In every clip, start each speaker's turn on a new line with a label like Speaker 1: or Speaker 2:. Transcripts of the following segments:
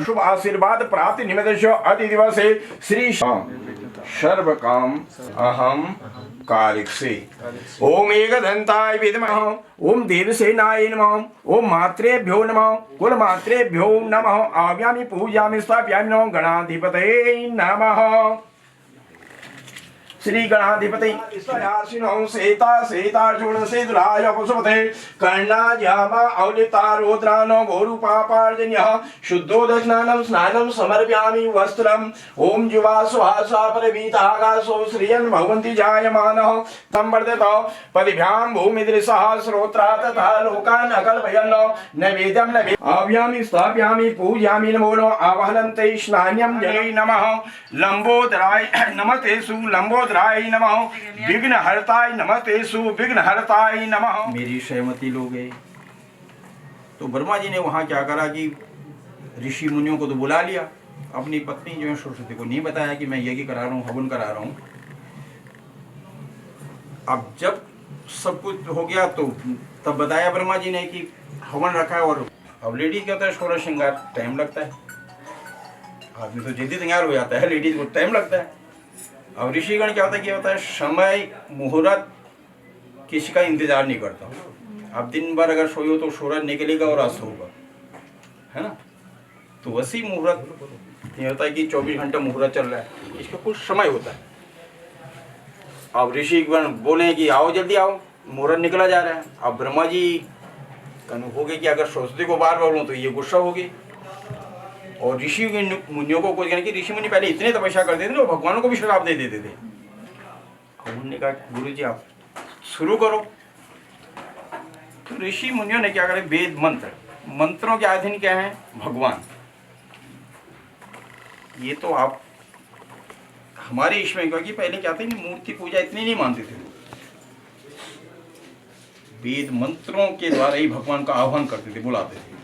Speaker 1: शुभ आशीर्वाद प्राप्ति निमित्त अति दिवसे श्री सर्व काम अहम कारिक्षे। ओम एकदंताय विद्महे ओम देवसेनाय नमः ओम मात्रेभ्यो नमः कुल मात्रेभ्यो नमः आव्यामि पूजयामि स्थापयामि नमो गणाधिपतये नमः। श्री गणाधिपति सेता सेतार्जुन सेतुराय पशुपते कर्णाज्यामा औलितारोद्रानो गोरूपापार्जन्यः शुद्धोदस्नानं स्नानं समर्पयामि वस्त्रम्। ओम जुवा सुहासा परवीतागासो श्रियन् भवन्ति जायमानः तं वर्धतो पदिभ्यां भूमिदृशः श्रोत्रा तथा लोकान् अकल्पयन् नैवेद्यं आव्यामि स्थापयामि पूजयामि नमो नमः आवाहनं ते स्नान्यं जले नमः। लंबोदराय नमस्ते लंबोदराय नमः विघ्नहर्ताय नमस्ते विघ्नहर्ताय नमः। मेरी सहमति लोगे तो ब्रह्मा जी ने वहां क्या करा कि ऋषि मुनियों को तो बुला लिया, अपनी पत्नी जो है सरस्वती को नहीं बताया कि मैं यज्ञ करा रहा हूँ, हवन करा रहा हूँ। अब जब सब कुछ हो गया तो तब बताया ब्रह्मा जी ने कि हवन रखा है। और अब लेडीज क्या होता है, षोडश श्रृंगार टाइम लगता है, आदमी तो जल्दी तैयार हो जाता है, लेडीज को टाइम लगता है। और ऋषिगण क्या होता है समय मुहूर्त किसी का इंतजार नहीं करता। अब दिन भर अगर सोई हो तो सूरज निकलेगा और अस्त होगा, है ना। तो वैसी मुहूर्त ये होता है कि 24 घंटे मुहूर्त चल रहा है, इसका कुछ समय होता है। अब ऋषिगण बोले कि आओ जल्दी आओ, मुहूर्त निकला जा रहा है। अब ब्रह्मा जी हो गए कि अगर सरस्वती को बार बोलूँ तो ये गुस्सा होगी। और ऋषि मुनियों को कुछ कि ऋषि मुनि पहले इतने तपस्या करते थे ना, भगवानों को भी श्राप दे देते थे। उन्होंने कहा गुरु जी आप शुरू करो। तो ऋषि मुनियों ने क्या करे, वेद मंत्रों के अधीन क्या है, भगवान। ये तो आप हमारे इसमें क्योंकि पहले क्या था, मूर्ति पूजा इतनी नहीं मानते थे। वेद मंत्रों के द्वारा ही भगवान का आह्वान करते थे, बुलाते थे।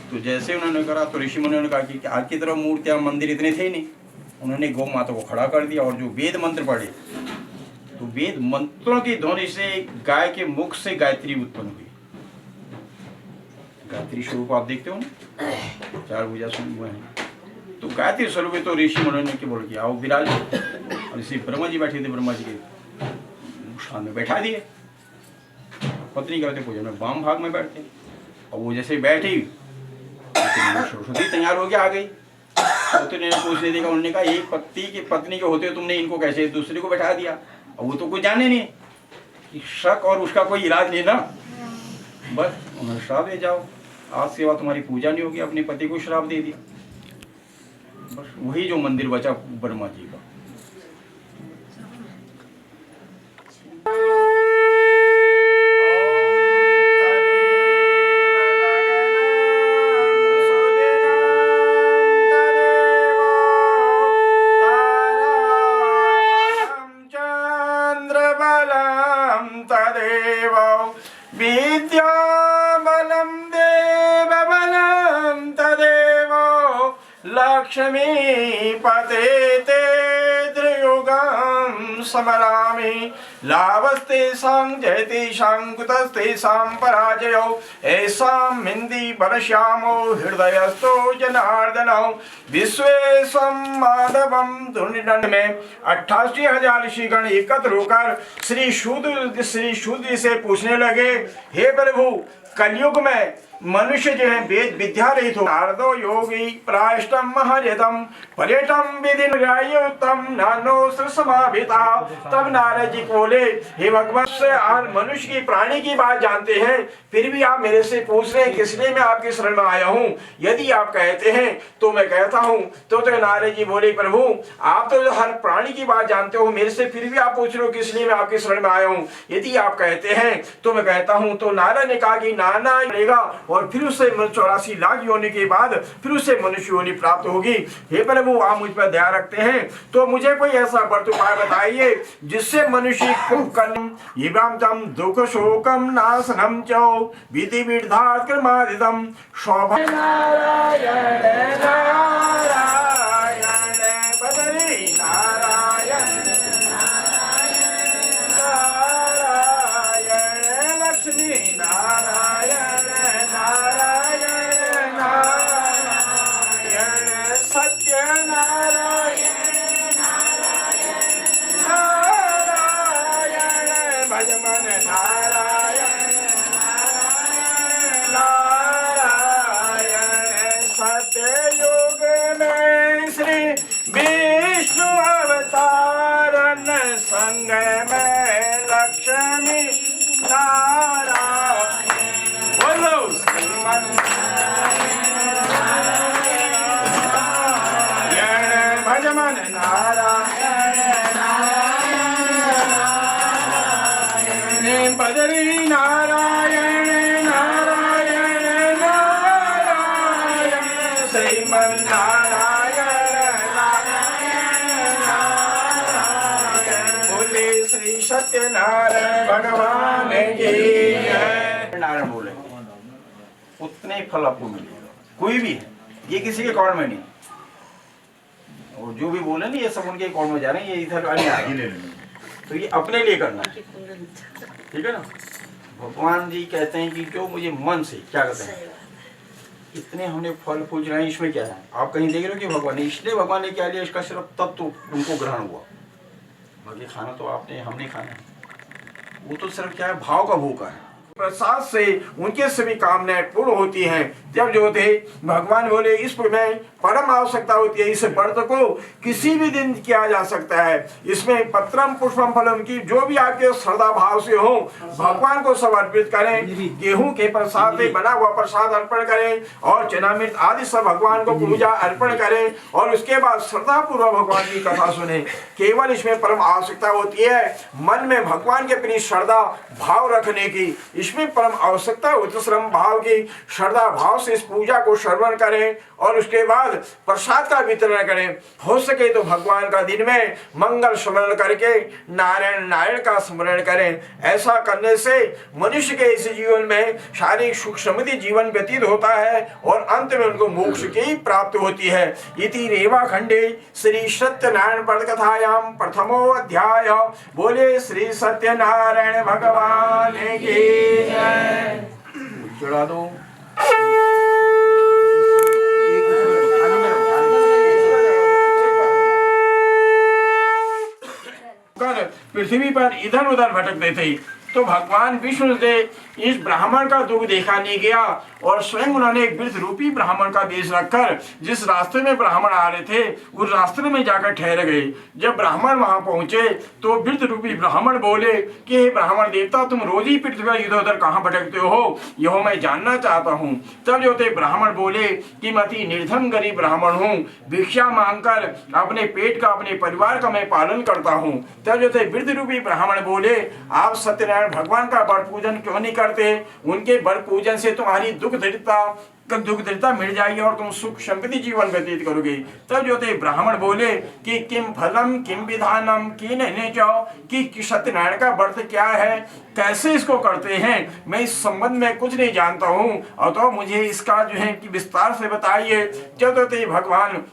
Speaker 1: तो जैसे उन्होंने करा तो ऋषि मुनियों ने कहा कि आज की तरह मूर्तियां मंदिर इतने थे नहीं। उन्होंने गौ माता को खड़ा कर दिया और जो वेद मंत्र पढ़े तो वेद मंत्रों की ध्वनि से गाय के मुख से गायत्री उत्पन्न हुई। गायत्री स्वरूप आप देखते हो ना, 4 भुजा हुए हैं। तो गायत्री स्वरूप तो ऋषि मुनियों ने क्या बोल किया, आओ विराज। और इसी ब्रह्मा जी बैठे थे, ब्रह्मा जी के सामने बैठा दिए। पत्नी करते पूजा में वाम भाग में बैठते, और वो जैसे बैठी सरस्वती तैयार हो गया, आ गई। तो ने पूछने देखा, उन्होंने कहा एक पत्नी के होते तुमने इनको कैसे दूसरे को बैठा दिया। और वो तो कुछ जाने नहीं कि शक और उसका कोई इलाज नहीं ना। बस उन्होंने श्राप दे, जाओ आज सेवा तुम्हारी पूजा नहीं होगी। अपने पति को श्राप दे दिया। बस वही जो मंदिर बचा ब्रह्मा जी का। लक्ष्मी पते ते त्रियुगं समरामि लाभस्ते सांग जयते शांकुतस्ते सां पराजयो ऐसां मिंदी परश्यामो हृदयस्थो जनार्दनो विश्वेशं माधवं दुर्निदंड में 88,000 ऋषिगण एकत्र होकर श्री शुद्ध से पूछने लगे, हे प्रभु कलयुग में मनुष्य जो है वेद विद्या रहित हो, नारदो योगी प्रायष्टम महर्यतम पर्यटम विधि न्यायोत्तम नानो समाभिता। तब नारद जी बोले, हे भगवान से आज मनुष्य की प्राणी की बात जानते हैं, फिर भी आप मेरे से पूछ रहे हैं, किस लिए मैं आपकी शरण में आया हूँ। यदि आप कहते हैं तो मैं कहता हूँ। तो नारद जी बोले, प्रभु आप तो हर प्राणी की बात जानते हो, मेरे से फिर भी आप पूछ रहे हो किस लिए मैं आपकी शरण में आया हूँ। यदि आप कहते हैं तो मैं कहता हूँ। तो नारद ने कहा कि नाना रहेगा और फिर उससे 84 लाख योनि के बाद फिर उससे मनुष्य योनि प्राप्त होगी। हे प्रभु आप मुझ पर दया रखते हैं तो मुझे कोई ऐसा व्रत उपाय बताइए जिससे मनुष्य को दुख शोकम नाशनम चो विधि विधात क्रमादितम शोभा नारायण नारायण बदरी नारायण नारायण लक्ष्मी नारायण नारायण नारायण भगवान नारायण नारायण बदरी नारायण नारायण नारायण श्रीमन नारायण नारायण बोले श्री सत्यनारायण भगवान की नारायण बोले उतने फल आपको मिलेगा। कोई भी है, ये किसी के अकाउंट में नहीं, और जो भी बोले ना ये सब उनके अकाउंट में जा रहे हैं, ये इधर आगे ले लेंगे, तो ये अपने लिए करना है, ठीक है ना। भगवान जी कहते हैं कि जो मुझे मन से क्या कहते हैं, इतने हमने फल फूल चढ़ाए, इसमें क्या है, आप कहीं देख रहे हो कि भगवान ने, इसलिए भगवान ने क्या लिया, इसका सिर्फ तब तो उनको ग्रहण हुआ, बाकी खाना तो आपने हमने खाना है, वो तो सिर्फ क्या है, भाव का भूखा है। प्रसाद से उनके सभी कामनाएं पूर्ण होती हैं। जब जो थे भगवान बोले इस में परम आवश्यकता होती है, इस व्रत को किसी भी दिन किया जा सकता है। इसमें पत्रम पुष्पम फलम की जो भी आपके श्रद्धा भाव से हो भगवान को समर्पित करें। गेहूं के प्रसाद से बना हुआ प्रसाद अर्पण करें और चनामृत आदि सब भगवान को पूजा अर्पण करें और उसके बाद श्रद्धा पूर्वक भगवान की कथा सुने। केवल इसमें परम आवश्यकता होती है मन में भगवान के प्रति श्रद्धा भाव रखने की, इसमें परम आवश्यकता होती श्रम भाव की। श्रद्धा भाव से इस पूजा को श्रवण करें और उसके बाद प्रसाद का वितरण करें। हो सके तो भगवान का दिन में मंगल स्मरण करके नारायण नारायण का स्मरण करें। ऐसा करने से मनुष्य के इस जीवन में शारीरिक सुख समृद्धि जीवन व्यतीत होता है और अंत में उनको मोक्ष की प्राप्ति होती है। इति रेवा खंडे श्री सत्यनारायण व्रत कथायाम प्रथमो अध्याय। बोले श्री सत्यनारायण भगवान की जय। चढ़ा दो। पृथ्वी पर इधर उधर भटकते थे तो भगवान विष्णु से इस ब्राह्मण का दुख देखा नहीं गया और स्वयं उन्होंने एक वृद्ध रूपी ब्राह्मण का वेश रखकर जिस रास्ते में ब्राह्मण आ रहे थे उस रास्ते में जाकर ठहर गए। जब ब्राह्मण वहां पहुंचे तो वृद्ध रूपी ब्राह्मण बोले कि हे ब्राह्मण देवता, तुम रोज ही पृथ्वी पर इधर उधर कहाँ भटकते हो, यह मैं जानना चाहता हूँ। तब जो थे ब्राह्मण बोले कि मैं अति निर्धन गरीब ब्राह्मण हूँ, भिक्षा मांगकर अपने पेट का अपने परिवार का मैं पालन करता हूँ। तब जो थे वृद्ध रूपी ब्राह्मण बोले आप सत्यनारायण भगवान का बड़ पूजन क्यों नहीं करते, उनके बड़ पूजन से तुम्हारी दुख दरिद्रता मिट जाएगी और तुम सुख समृद्धि जीवन व्यतीत करोगे। तब जो थे ब्राह्मण बोले कि किम फलम किम विधानम की नहीं चाहो कि सत्यनारायण का व्रत क्या है, कैसे इसको करते हैं, मैं इस संबंध में कुछ नहीं जानता हूँ और तो मुझे इसका जो है कि विस्तार से बताइए। जब थे भगवान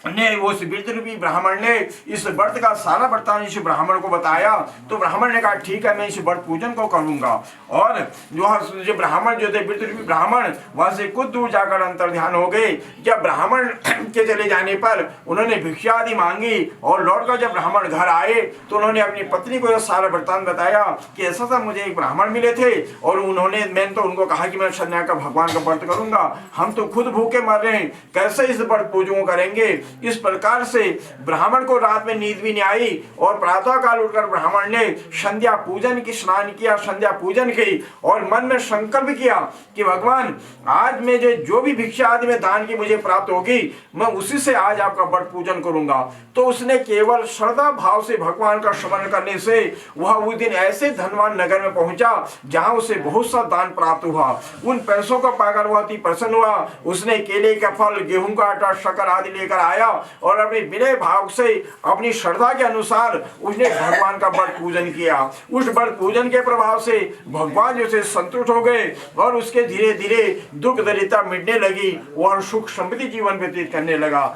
Speaker 1: ने वो वृद्ध रूपी ब्राह्मण ने इस व्रत का सारा वृत्तांत इस ब्राह्मण को बताया तो ब्राह्मण ने कहा ठीक है मैं इस व्रत पूजन को करूंगा। और जो ब्राह्मण जो थे वृद्ध रूपी ब्राह्मण वहां से कुछ दूर जाकर अंतर्ध्यान हो गए। जब ब्राह्मण के चले जाने पर उन्होंने भिक्षा आदि मांगी और लौटकर जब ब्राह्मण घर आए तो उन्होंने अपनी पत्नी को यह सारा वृत्तांत बताया कि ऐसा था मुझे एक ब्राह्मण मिले थे और मैंने तो उनको कहा कि मैं सत्यनारायण का भगवान का व्रत करूंगा, हम तो खुद भूखे मर रहे हैं, कैसे इस व्रत पूजन करेंगे। इस प्रकार से ब्राह्मण को रात में नींद भी नहीं आई और प्रातः काल उठकर ब्राह्मण ने संध्या पूजन की स्नान किया, संध्या पूजन की और मन में संकल्प किया कि भगवान आज में जो भी भिक्षा आदि में दान की मुझे प्राप्त होगी मैं उसी से आज आपका व्रत पूजन करूंगा। तो उसने केवल श्रद्धा भाव से भगवान का स्मरण करने से वह उस दिन ऐसे धनवान नगर में पहुंचा जहां उसे बहुत सा दान प्राप्त हुआ। उन पैसों को पाकर वह अति प्रसन्न हुआ। उसने केले का फल, गेहूं का आटा, शक्कर आदि लेकर आया और अपने विनय भाव से अपनी श्रद्धा के अनुसार उसने भगवान का व्रत पूजन किया। उस व्रत पूजन के प्रभाव से भगवान जो से संतुष्ट हो गए और उसके धीरे धीरे दुख दरिद्रता मिटने लगी, वह सुख समृद्धि जीवन व्यतीत करने लगा।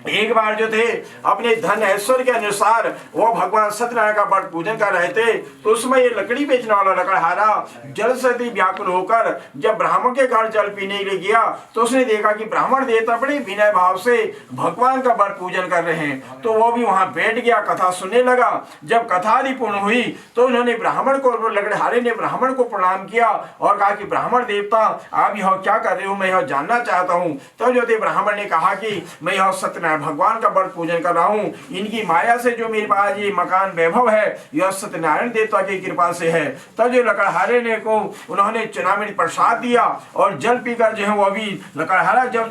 Speaker 1: एक बार जो थे अपने धन ऐश्वर्य के अनुसार वो भगवान सत्यनारायण का व्रत पूजन कर रहे थे तो उसमें ये लकड़ी बेचने वाला लकड़हारा जल से व्याकुल होकर जब ब्राह्मण के घर जल पीने के लिए गया तो उसने देखा कि ब्राह्मण देवता बड़े विनय भाव से भगवान का व्रत पूजन कर रहे हैं। तो वो भी वहां बैठ गया, कथा सुनने लगा। जब कथा आदि पूर्ण हुई तो उन्होंने ब्राह्मण को, लकड़हारे ने ब्राह्मण को प्रणाम किया और कहा कि ब्राह्मण देवता आप यह क्या कर रहे हो, मैं यह जानना चाहता हूँ। तब जो थे ब्राह्मण ने कहा कि मैं यह सत्यनारायण सत्यनारायण भगवान का बड़ पूजन कर रहा हूँ। इनकी माया से जो मेरे पास ये मकान वैभव है यह सत्यनारायण देवता की कृपा से है। तब जो लकड़हारे ने को उन्होंने चुनावी प्रसाद दिया और जल पीकर जो है वो अभी लकड़हारा जब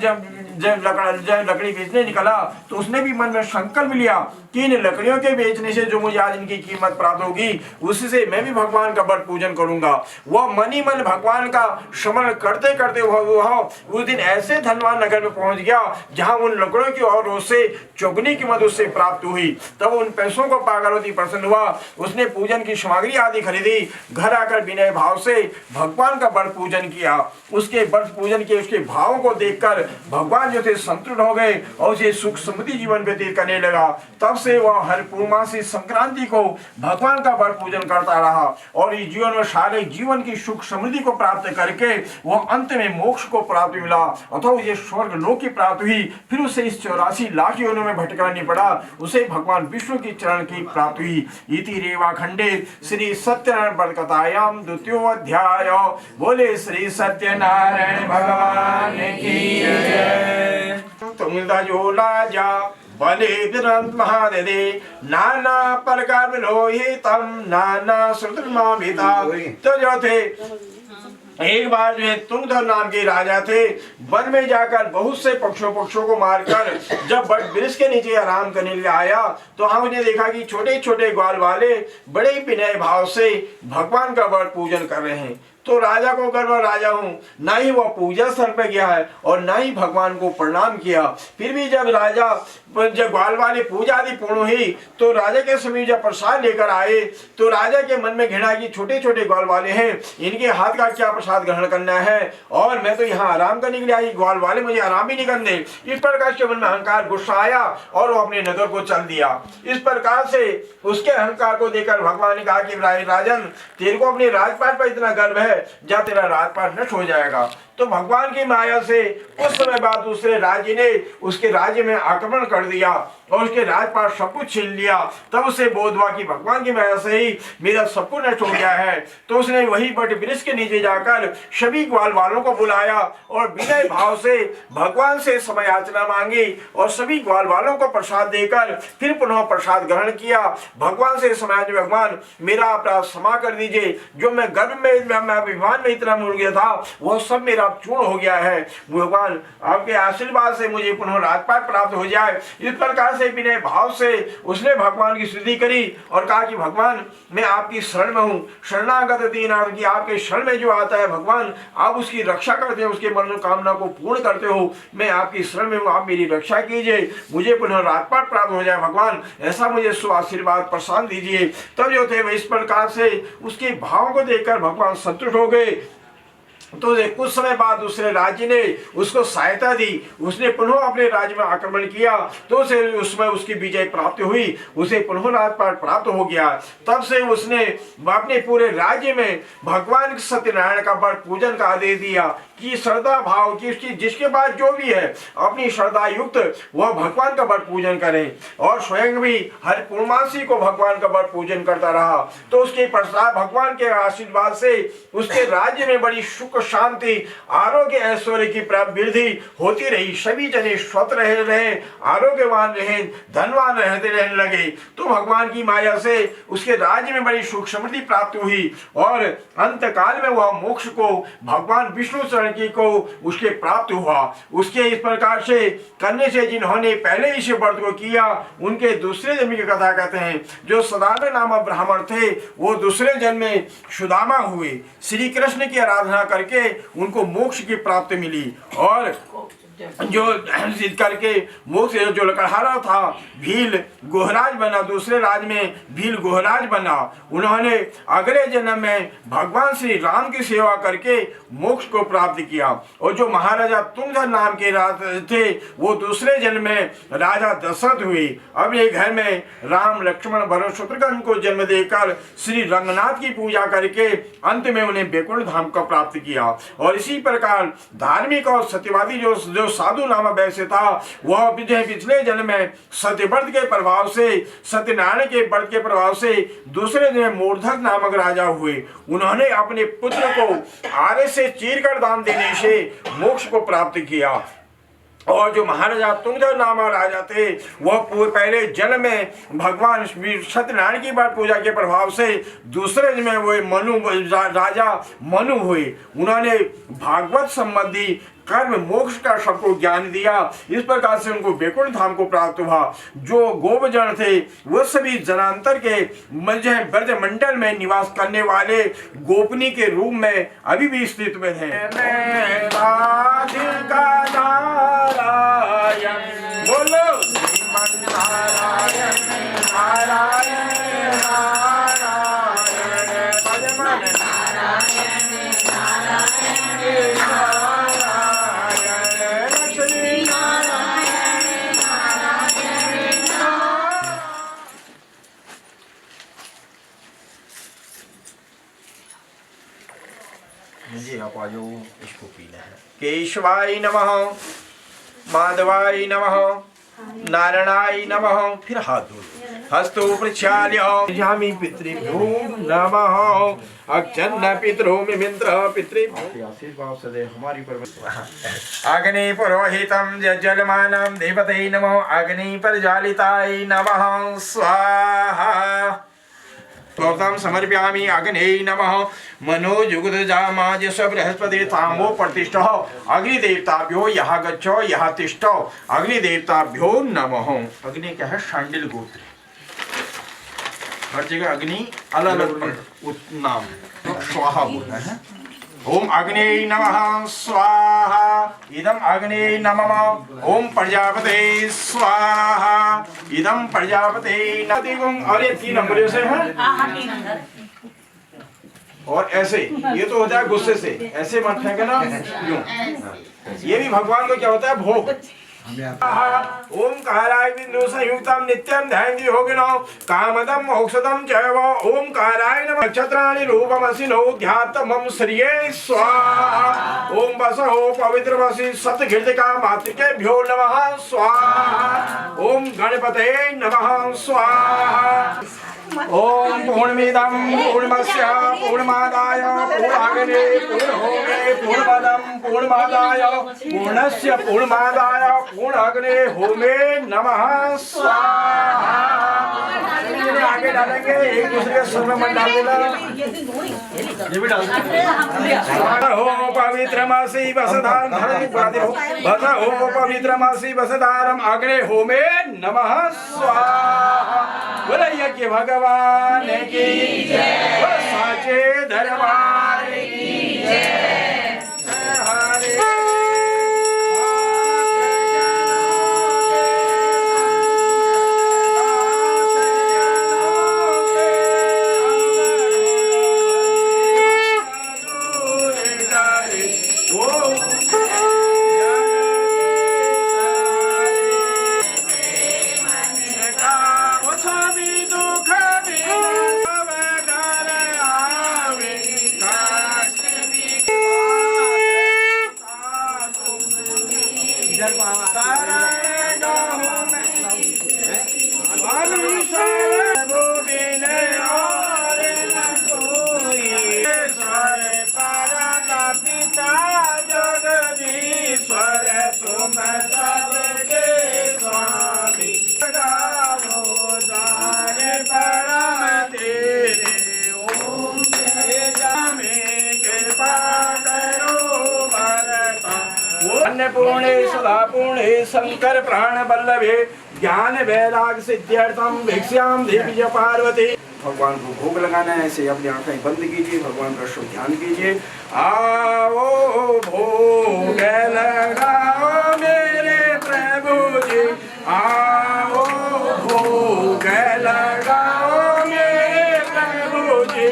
Speaker 1: लकड़ी बेचने निकला तो उसने भी मन में संकल्प लिया कि इन लकड़ियों के बेचने से जो मुझे आज इनकी कीमत प्राप्त होगी उससे मैं भी भगवान का बड़ पूजन करूंगा। वह मन ही मन भगवान का स्मरण करते करते वह उस दिन ऐसे धनवान नगर में पहुंच गया जहां उन लकड़ियों की और उससे चौगुनी कीमत उससे प्राप्त हुई। तब उन पैसों को पाकर अति प्रसन्न हुआ। उसने पूजन की सामग्री आदि खरीदी, घर आकर विनय भाव से भगवान का बड़ पूजन किया। उसके बड़ पूजन के उसके भावों को देखकर भगवान जो थे संतुष्ट हो गए और उसे सुख समृद्धि जीवन व्यतीत करने लगा। तब से वह हर पूर्णमासी संक्रांति को भगवान का बड़ पूजन करता रहा और इस जीवन में सारे जीवन की सुख समृद्धि को प्राप्त करके वह अंत में मोक्ष को प्राप्त मिला अथवा उसे स्वर्ग लोक की प्राप्त हुई। फिर उसे इस 84 लाख योनियों में भटकना नहीं पड़ा, उसे भगवान विष्णु की चरण की प्राप्त हुई। इति रेवा खंडे श्री सत्यनारायण बड़कथायाम द्वितीयो अध्याय। बोले श्री सत्यनारायण भगवान की जय। तुम दजोला जा बले विरंत महादे नाना प्रकार विलोहितम नाना श्रुतमाभिता। तो जो थे एक बार जो है तुंगधर नाम के राजा थे, वन में जाकर बहुत से पक्षों को मारकर जब बट वृक्ष के नीचे आराम करने लिए आया तो हमने देखा कि छोटे छोटे ग्वाल वाले बड़े विनय भाव से भगवान का बड़ पूजन कर रहे हैं। तो राजा को गर्व, राजा हूं, ना ही वह पूजा स्थल पे गया है और ना ही भगवान को प्रणाम किया। फिर भी जब ग्वाल वाले पूजा आदि पूर्ण हुई तो राजा के समीप जब प्रसाद लेकर आए तो राजा के मन में घृणा की छोटे छोटे ग्वाल वाले हैं, इनके हाथ का क्या प्रसाद ग्रहण करना है और मैं तो यहाँ आराम करने के लिए आई, ग्वाल वाले मुझे आराम भी नहीं करने। इस प्रकार के मन में अहंकार गुस्सा आया और वो अपने नगर को चल दिया। इस प्रकार से उसके अहंकार को देखकर भगवान ने कहा कि राजन, तेरे को अपने राजपाट पर इतना गर्व है, जा तेरा राजपाट नष्ट हो जाएगा। तो भगवान की माया से कुछ समय बाद दूसरे राज्य ने उसके राज्य में आक्रमण कर दिया और उसके राजपाट सब कुछ छीन लिया। तब उसे बोध हुआ कि भगवान की माया से ही मेरा सब कुछ नष्ट हो गया है। तो उसने वही बट वृक्ष के नीचे जाकर सभी ग्वाल वालों को बुलाया और विनय भाव से भगवान से समय याचना मांगी और सभी ग्वाल वालों को प्रसाद देकर फिर पुनः प्रसाद ग्रहण किया। भगवान से समय, भगवान मेरा अपराध क्षमा कर दीजिए, जो मैं गर्भ में अभिमान में इतना मुड़ गया था वह सब मेरा चूर्ण हो गया है। भगवान आपके आशीर्वाद से मुझे पुनः राजपाट प्राप्त हो जाए। इस प्रकार से विनय भाव से उसने भगवान की स्तुति करी और कहा कि भगवान मैं आपकी शरण में हूँ, शरणागत दीनार्थ की आपके शरण में जो आता है भगवान आप उसकी रक्षा करते हो, उसके मनोकामना को पूर्ण करते हो। मैं आपकी शरण में हूँ, आप मेरी रक्षा कीजिए, मुझे पुनः राजपाट प्राप्त हो जाए भगवान, ऐसा मुझे आशीर्वाद प्रसाद दीजिए। तब जो थे वह इस प्रकार से उसके भाव को देखकर भगवान संतुष्ट हो गए। तो कुछ समय बाद दूसरे राज्य ने उसको सहायता दी, उसने पुनः अपने राज्य में आक्रमण किया तो उसे उसमें उसकी विजय प्राप्त हुई, उसे पुनः राजपाट प्राप्त हो गया। तब से उसने अपने पूरे राज्य में भगवान सत्यनारायण का बड़ पूजन का आदेश दिया कि श्रद्धा भाव की उसकी जिसके पास जो भी है अपनी श्रद्धा युक्त वह भगवान का बड़ पूजन करे और स्वयं भी हर पूर्णमासी को भगवान का बड़ पूजन करता रहा। तो उसके पश्चात भगवान के आशीर्वाद से उसके राज्य में बड़ी सुख शांति आरोग्य ऐश्वर्य की वृद्धि होती रही। सभी जने स्वस्थ रहे, आरोग्यवान रहे, धनवान रहने लगे। तो भगवान की माया से उसके राज्य में बड़ी सुख समृद्धि प्राप्त हुई और अंत काल में वह मोक्ष को भगवान विष्णु चरण की को उसके प्राप्त हुआ। उसके इस प्रकार से करने से जिन्होंने पहले इस व्रत को किया उनके दूसरे जन्म की कथा कहते हैं। जो सदानंद नामक ब्राह्मण थे वो दूसरे जन्म में सुदामा हुए, श्री कृष्ण की आराधना करके उनको मोक्ष की प्राप्ति मिली और जो सिद्ध करके मोक्ष जो लकड़हारा था भील गोहराज बना, दूसरे राज में भील गोहराज बना। उन्होंने अगले जन्म में भगवान श्री राम की सेवा करके मोक्ष को प्राप्त किया। और जो महाराजा तुंगधर नाम के राजा थे वो दूसरे जन्म में राजा दशरथ हुए। अब ये घर में राम लक्ष्मण भरत शत्रुघ्न को जन्म देकर श्री रंगनाथ की पूजा करके अंत में उन्हें वैकुंठ धाम का प्राप्त किया। और इसी प्रकार धार्मिक और सत्यवादी जो साधु नामक वैश्य था वह पिछले जन्म में सत्यव्रत के प्रभाव से, सत्यनारायण के व्रत के प्रभाव से दूसरे जन्म मूर्धक नामक राजा हुए। उन्होंने अपने पुत्र को आरे से चीरकर दान देने से मोक्ष को प्राप्त किया। और जो महाराजा तुंगदेव नामा राजा थे वह पहले जन्म में भगवान सत्यनारायण की बात पूजा के प्रभाव से दूसरे जन्म में वो मनु राजा मनु हुए। उन्होंने भागवत संबंधी कर्म मोक्ष का सबको ज्ञान दिया। इस प्रकार से उनको वैकुंठ धाम को प्राप्त हुआ। जो गोपजन थे वो सभी जनांतर के ब्रज मंडल में निवास करने वाले गोपनी के रूप में अभी भी स्थित में थे। बोलो श्रीमन नारायण नारायण नारायण भजमन नारायण नारायण नारायण लक्ष्मी नारायण नारायण। जी आप आज इसको पीना है। केशवाय नमः, माधवाय नमः, नारायणाय नमः। फिर हाथ धो हस्तो प्रक्षाल्य जामि पितृभ्यो नमः। अक्षन्न पितरो मिमिन्द्र पितृभ्यो आशीर्वाद सदैव हमारी पर। अग्नि पुरोहितं जलमानं देवते नमः। अग्नि प्रज्वालिताय नमः स्वाहा। गौतम समर्पयामि अग्ने नमः। मनोजुगुदजामाजस बृहस्पति तामो प्रतिष्ठः। अग्निदेवताभ्यो यहाँ गच्छो यहाँ तिष्ठो। अग्निदेवताभ्यो नमः। अग्नि क्या है? शांडिल गोत्र। हर जगह अग्नि अलग अलग नाम स्वाहा बोलना है। ओम अग्ने नमः स्वाहा। इदम अग्ने नमः। ओम प्रजापते स्वाहा। इदम प्रजापते नमः। और ये 3 अंगुलियों से है और ऐसे ये तो होता है गुस्से से, ऐसे मत फेंकना यूं। ये भी भगवान को क्या होता है? भोग। ओम काराय बिंदु संयुक्तम नित्यम ध्यान योगिनो कामदम मोक्षदम चैव। ओम काराय नमः। नक्षत्राणि रूपमसिनो ध्यातमं श्रिये स्वाहा। ओम वसो पवित्रमसि सतकीर्तिका मातृकेभ्यो नमः स्वाहा। ओम गणपते नमः स्वाहा। ओम पूर्णमिदं पूर्णमस्य पूर्णमादाय पूर्णाग्ने पूर्णहोमे पूर्णपदं पूर्णमादाय पूर्णस्य पूर्णमादाय पूर्णाग्ने होमे नमः स्वाहा। आगे डालेंगे एक दूसरे के सुर में मत डाल देना। ये भी डाल हो पवित्रमसि वसधारं हो पवित्रमसि वसधारं अग्ने होमे नमः स्वाहा। बोलिए कि भगवान की जय, साचे दरबार की जय। हरे अन्नपूर्णे सदापूर्णे शंकर प्राण वल्लभे ज्ञान वैराग सिद्ध्यर्थम भिक्षाम देवी पार्वती। भगवान को भोग लगाना है। ऐसे अपनी आंखें बंद कीजिए, भगवान का शुभ ध्यान कीजिए। आओ भोग लगाओ मेरे प्रभु जी। आओ भोग लगाओ मेरे प्रभु जी।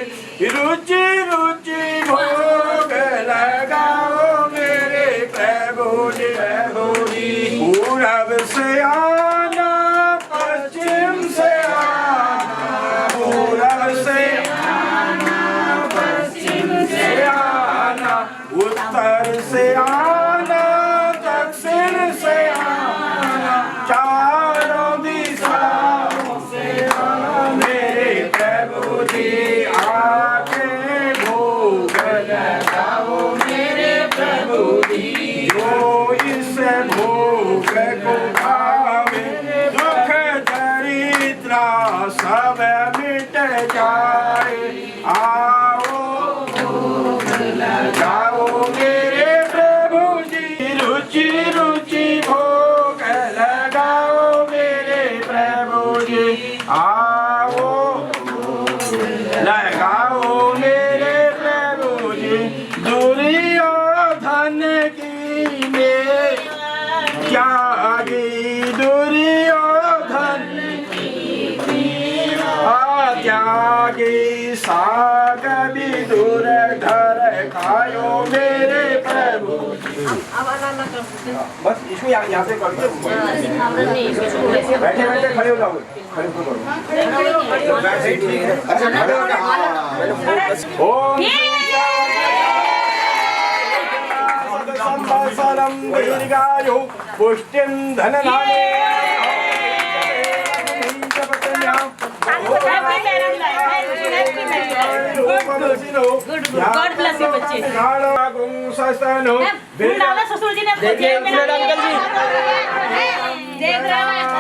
Speaker 1: रुचि रुचि भोग लगाओ मेरे प्रभु जी। पूरब से आना पश्चिम से आना, पूरब से आना पश्चिम से आना, उत्तर से आना दक्षिण से आना, चारों दिशाओं से आना मेरे प्रभु जी। आके भोग लगाओ मेरे प्रभु जी। जो इस भोग को भावे, दुख दरिद्र सब मिट जाए। आओ लगाओ मेरे प्रभु जी, रुचि रुचि भोग लगाओ मेरे प्रभु जी। आओ लगाओ मेरे प्रभु जी, दुर्योधन की में त्यागी, दुर्योधन त्यागी, साग विदुर घर खायो मेरे प्रभु। बस इसको यहाँ से करके बैठे बैठे खड़े हो जाओ, खड़े हो जाओ। अच्छा खड़े हो जाओ। ओम संवत्सरं दीर्घायु पुष्टिं धनधान्ये
Speaker 2: गॉड ब्लेस यू बच्चे। ससुर जी ने
Speaker 1: देखिए अंकल जी
Speaker 2: देख रहे हैं।